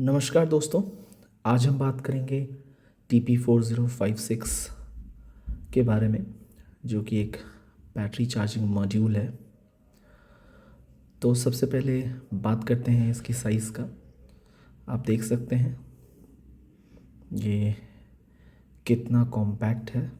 नमस्कार दोस्तों। आज हम बात करेंगे TP4056 के बारे में, जो कि एक बैटरी चार्जिंग मॉड्यूल है। तो सबसे पहले बात करते हैं इसकी साइज़ का। आप देख सकते हैं ये कितना कॉम्पैक्ट है।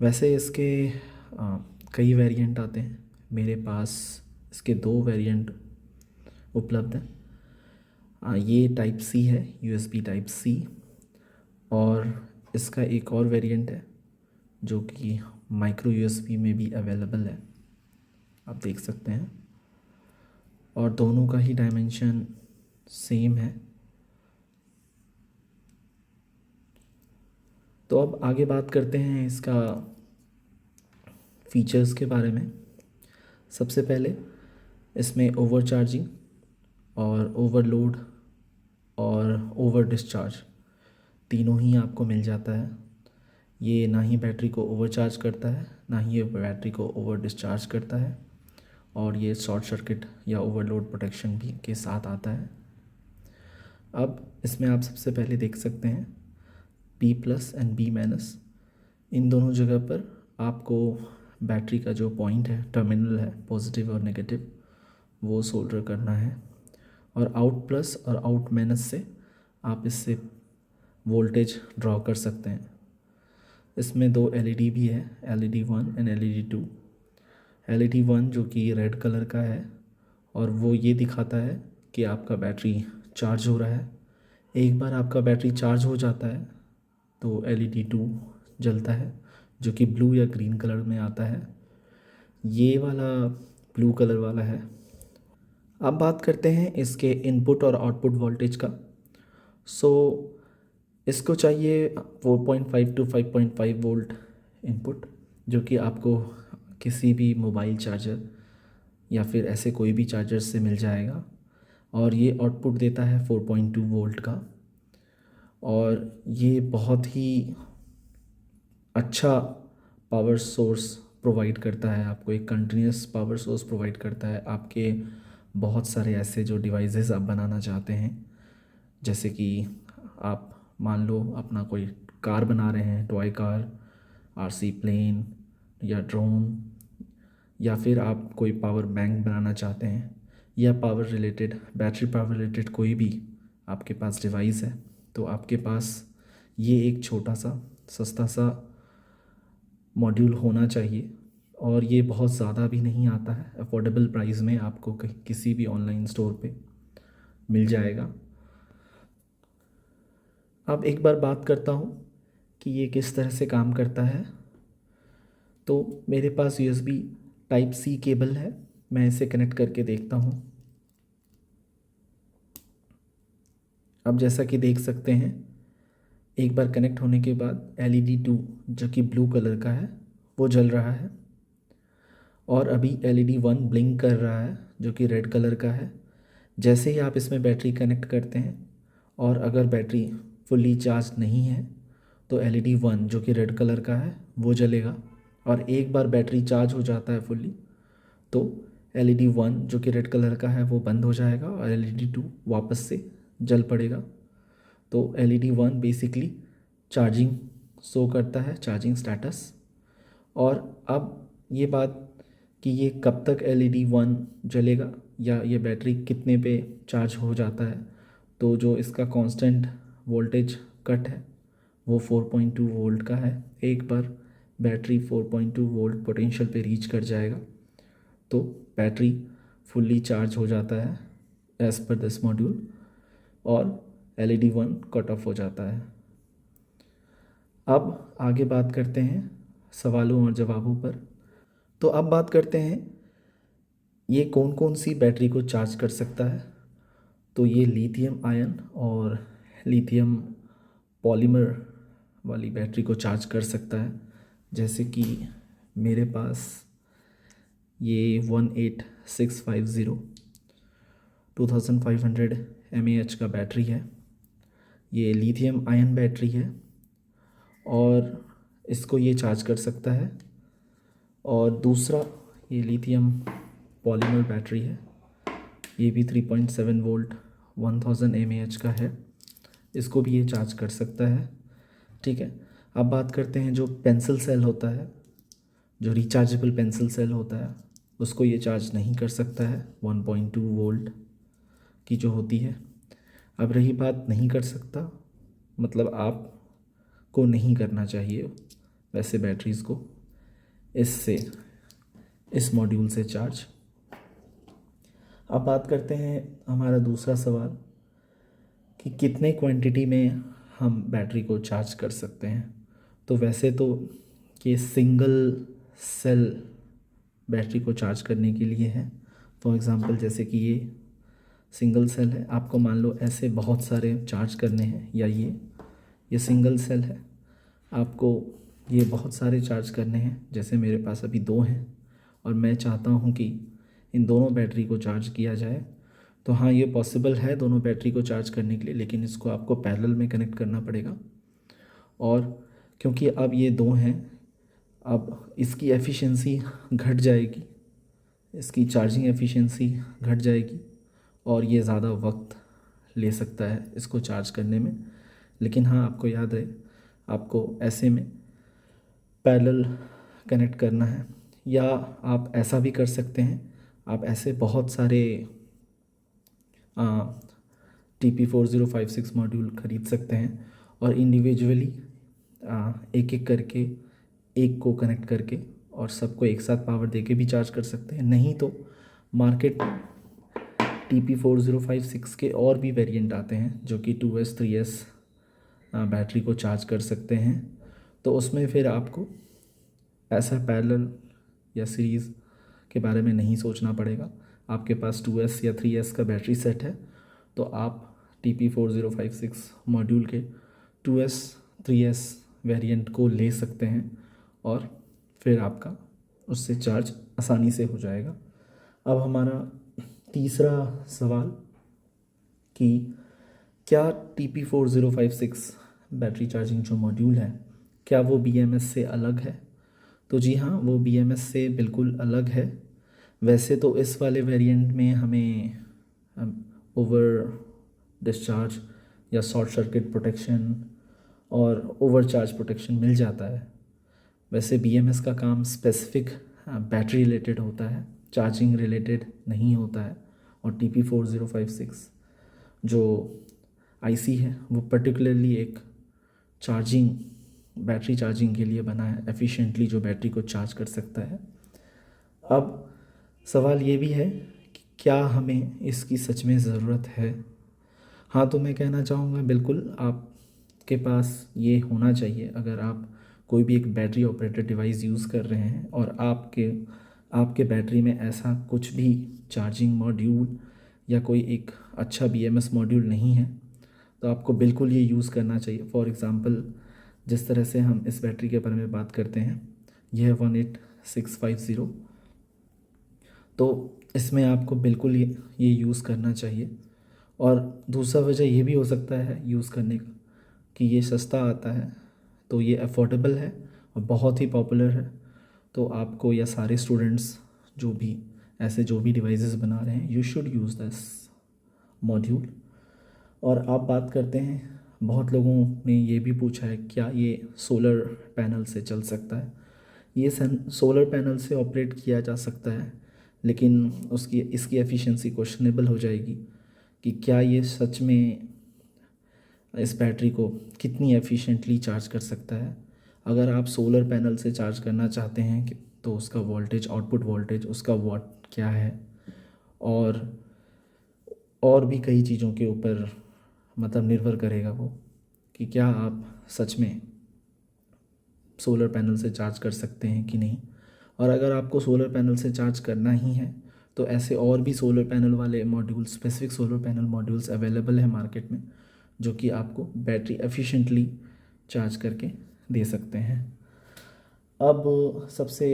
वैसे इसके कई वेरिएंट आते हैं। मेरे पास इसके 2 वेरिएंट उपलब्ध हैं। ये टाइप सी है, USB टाइप सी, और इसका एक और वेरिएंट है जो कि माइक्रो USB में भी अवेलेबल है, आप देख सकते हैं। और दोनों का ही डायमेंशन सेम है। तो अब आगे बात करते हैं इसका फीचर्स के बारे में। सबसे पहले इसमें ओवर चार्जिंग और ओवरलोड और ओवर डिस्चार्ज तीनों ही आपको मिल जाता है। ये ना ही बैटरी को ओवरचार्ज करता है, ना ही ये बैटरी को ओवर डिस्चार्ज करता है, और ये शॉर्ट सर्किट या ओवरलोड प्रोटेक्शन भी के साथ आता है। अब इसमें आप सबसे पहले देख सकते हैं P+ एंड B-, इन दोनों जगह पर आपको बैटरी का जो पॉइंट है, टर्मिनल है, पॉजिटिव और नेगेटिव, वो सोल्डर करना है। और Out+ और Out- से आप इससे वोल्टेज ड्रॉ कर सकते हैं। इसमें 2 LED भी है, LED 1 एंड LED 2। LED 1 जो कि रेड कलर का है, और वो ये दिखाता है कि आपका बैटरी चार्ज हो रहा है। एक बार आपका बैटरी चार्ज हो जाता है तो LED 2 जलता है, जो कि ब्लू या ग्रीन कलर में आता है। ये वाला ब्लू कलर वाला है। अब बात करते हैं इसके इनपुट और आउटपुट वोल्टेज का। इसको चाहिए 4.5 to 5.5 वोल्ट इनपुट, जो कि आपको किसी भी मोबाइल चार्जर या फिर ऐसे कोई भी चार्जर से मिल जाएगा। और ये आउटपुट देता है 4.2 वोल्ट का, और ये बहुत ही अच्छा पावर सोर्स प्रोवाइड करता है आपको। एक कंटिन्यूस पावर सोर्स प्रोवाइड करता है आपके बहुत सारे ऐसे जो डिवाइसेस आप बनाना चाहते हैं। जैसे कि आप मान लो अपना कोई कार बना रहे हैं, टॉय कार, RC प्लेन या ड्रोन, या फिर आप कोई पावर बैंक बनाना चाहते हैं, या power related, battery power related कोई भी आपके पास डिवाइस है, तो आपके पास ये एक छोटा सा सस्ता सा मॉड्यूल होना चाहिए। और ये बहुत ज़्यादा भी नहीं आता है, अफोर्डेबल प्राइस में आपको कहीं किसी भी ऑनलाइन स्टोर पे मिल जाएगा। अब एक बार बात करता हूँ कि ये किस तरह से काम करता है। तो मेरे पास USB टाइप C केबल है, मैं इसे कनेक्ट करके देखता हूँ। अब जैसा कि देख सकते हैं, एक बार कनेक्ट होने के बाद LED 2 जो कि ब्लू कलर का है वो जल रहा है, और अभी LED 1 ब्लिंक कर रहा है जो कि रेड कलर का है। जैसे ही आप इसमें बैटरी कनेक्ट करते हैं, और अगर बैटरी फुल्ली चार्ज नहीं है, तो LED 1 जो कि रेड कलर का है वो जलेगा। और एक बार बैटरी चार्ज हो जाता है फुल्ली, तो LED 1 जो कि रेड कलर का है वो बंद हो जाएगा, और LED 2 वापस से जल पड़ेगा। तो LED 1 बेसिकली चार्जिंग शो करता है, चार्जिंग स्टेटस। और अब ये बात कि ये कब तक LED 1 जलेगा, या ये बैटरी कितने पे चार्ज हो जाता है, तो जो इसका कांस्टेंट वोल्टेज कट है वो 4.2 वोल्ट का है। एक बार बैटरी 4.2 वोल्ट पोटेंशियल पे रीच कर जाएगा तो बैटरी फुल्ली चार्ज हो जाता है एज़ पर दिस मॉड्यूल, और LED 1 कट ऑफ हो जाता है। अब आगे बात करते हैं सवालों और जवाबों पर। तो अब बात करते हैं ये कौन कौन सी बैटरी को चार्ज कर सकता है। तो ये लिथियम आयन और लिथियम पॉलीमर वाली बैटरी को चार्ज कर सकता है। जैसे कि मेरे पास ये 18650 2500 mAh का बैटरी है। ये लिथियम आयन बैटरी है, और इसको ये चार्ज कर सकता है। और दूसरा ये लिथियम पॉलीमर बैटरी है, ये भी 3.7 वोल्ट 1000 mAh का है, इसको भी ये चार्ज कर सकता है। ठीक है, अब बात करते हैं जो पेंसिल सेल होता है, जो रिचार्जेबल पेंसिल सेल होता है, उसको ये चार्ज नहीं कर सकता है 1.2 वोल्ट की जो होती है। अब रही बात नहीं कर सकता, मतलब आप को नहीं करना चाहिए वैसे बैटरीज़ को इससे, इस मॉड्यूल से चार्ज। अब बात करते हैं हमारा दूसरा सवाल कि कितने क्वांटिटी में हम बैटरी को चार्ज कर सकते हैं। तो वैसे तो ये सिंगल सेल बैटरी को चार्ज करने के लिए है। फॉर एग्ज़ाम्पल जैसे कि ये सिंगल सेल है, आपको मान लो ऐसे बहुत सारे चार्ज करने हैं, या ये सिंगल सेल है, आपको ये बहुत सारे चार्ज करने हैं। जैसे मेरे पास अभी 2 हैं और मैं चाहता हूँ कि इन दोनों बैटरी को चार्ज किया जाए, तो हाँ ये पॉसिबल है दोनों बैटरी को चार्ज करने के लिए, लेकिन इसको आपको पैरेलल में कनेक्ट करना पड़ेगा। और क्योंकि अब ये 2 हैं, अब इसकी एफिशिएंसी घट जाएगी, इसकी चार्जिंग एफिशिएंसी घट जाएगी और ये ज़्यादा वक्त ले सकता है इसको चार्ज करने में। लेकिन हाँ आपको याद है, आपको ऐसे में पैरेलल कनेक्ट करना है, या आप ऐसा भी कर सकते हैं, आप ऐसे बहुत सारे TP4056 मॉड्यूल ख़रीद सकते हैं और इंडिविजुअली एक एक करके एक को कनेक्ट करके और सबको एक साथ पावर देके भी चार्ज कर सकते हैं। नहीं तो मार्केट में TP4056 के और भी वेरिएंट आते हैं जो कि 2S 3S बैटरी को चार्ज कर सकते हैं। तो उसमें फिर आपको ऐसा पैरेलल या सीरीज़ के बारे में नहीं सोचना पड़ेगा। आपके पास 2S या 3S का बैटरी सेट है तो आप TP4056 मॉड्यूल के 2S 3S वेरिएंट को ले सकते हैं और फिर आपका उससे चार्ज आसानी से हो जाएगा। अब हमारा तीसरा सवाल कि क्या TP4056 बैटरी चार्जिंग जो मॉड्यूल है, क्या वो BMS से अलग है? तो जी हाँ, वो BMS से बिल्कुल अलग है। वैसे तो इस वाले वेरिएंट में हमें ओवर डिस्चार्ज या शॉर्ट सर्किट प्रोटेक्शन और ओवर चार्ज प्रोटेक्शन मिल जाता है। वैसे BMS का काम स्पेसिफिक बैटरी रिलेटेड होता है, चार्जिंग रिलेटेड नहीं होता है। और TP4056 जो IC है वो पर्टिकुलरली एक चार्जिंग, बैटरी चार्जिंग के लिए बना है, एफिशिएंटली जो बैटरी को चार्ज कर सकता है। अब सवाल ये भी है कि क्या हमें इसकी सच में ज़रूरत है? हाँ, तो मैं कहना चाहूँगा बिल्कुल आपके पास ये होना चाहिए। अगर आप कोई भी एक बैटरी ऑपरेटेड डिवाइस यूज़ कर रहे हैं और आपके बैटरी में ऐसा कुछ भी चार्जिंग मॉड्यूल या कोई एक अच्छा BMS मॉड्यूल नहीं है, तो आपको बिल्कुल ये यूज़ करना चाहिए। फॉर एग्ज़ाम्पल जिस तरह से हम इस बैटरी के बारे में बात करते हैं, यह 18650, तो इसमें आपको बिल्कुल ये यूज़ करना चाहिए। और दूसरा वजह ये भी हो सकता है यूज़ करने का कि ये सस्ता आता है, तो ये अफोर्डेबल है और बहुत ही पॉपुलर है। तो आपको या सारे स्टूडेंट्स जो भी डिवाइसेस बना रहे हैं, you should use this module. और आप बात करते हैं, बहुत लोगों ने ये भी पूछा है क्या ये सोलर पैनल से चल सकता है? ये सोलर पैनल से ऑपरेट किया जा सकता है, लेकिन इसकी एफिशिएंसी क्वेश्चनेबल हो जाएगी कि क्या ये सच में इस बैटरी को कितनी एफिशिएंटली चार्ज कर सकता है। अगर आप सोलर पैनल से चार्ज करना चाहते हैं तो उसका वोल्टेज, आउटपुट वोल्टेज, उसका वाट क्या है, और भी कई चीज़ों के ऊपर मतलब निर्भर करेगा वो कि क्या आप सच में सोलर पैनल से चार्ज कर सकते हैं कि नहीं। और अगर आपको सोलर पैनल से चार्ज करना ही है तो ऐसे और भी सोलर पैनल वाले module, specific solar panel modules available है मार्केट में, जो कि आपको बैटरी एफिशिएंटली चार्ज करके दे सकते हैं। अब सबसे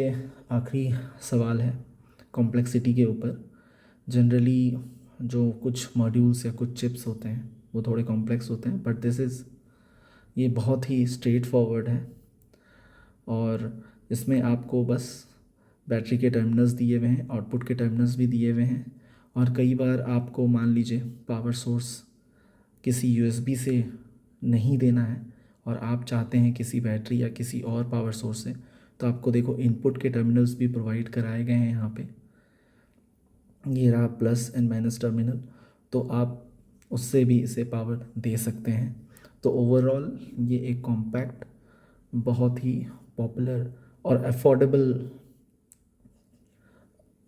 आखिरी सवाल है कॉम्प्लेक्सिटी के ऊपर। जनरली जो कुछ मॉड्यूल्स या कुछ चिप्स होते हैं वो थोड़े कॉम्प्लेक्स होते हैं, बट ये बहुत ही स्ट्रेट फॉरवर्ड है और इसमें आपको बस बैटरी के टर्मिनल्स दिए हुए हैं, आउटपुट के टर्मिनल्स भी दिए हुए हैं और कई बार आपको मान लीजिए पावर सोर्स किसी यूएसबी से नहीं देना है और आप चाहते हैं किसी बैटरी या किसी और पावर सोर्स से, तो आपको देखो इनपुट के टर्मिनल्स भी प्रोवाइड कराए गए हैं यहाँ पे। ये रहा प्लस एंड माइनस टर्मिनल, तो आप उससे भी इसे पावर दे सकते हैं। तो ओवरऑल ये एक कॉम्पैक्ट, बहुत ही पॉपुलर और affordable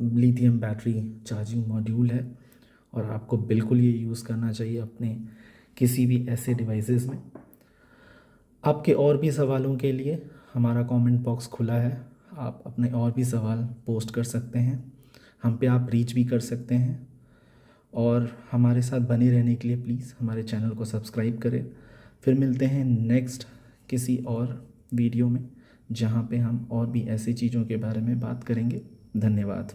lithium battery charging module है, और आपको बिल्कुल ये यूज़ करना चाहिए अपने किसी भी ऐसे डिवाइसेस में। आपके और भी सवालों के लिए हमारा कमेंट बॉक्स खुला है, आप अपने और भी सवाल पोस्ट कर सकते हैं, हम पे आप रीच भी कर सकते हैं। और हमारे साथ बने रहने के लिए प्लीज़ हमारे चैनल को सब्सक्राइब करें। फिर मिलते हैं नेक्स्ट किसी और वीडियो में, जहाँ पे हम और भी ऐसी चीज़ों के बारे में बात करेंगे। धन्यवाद।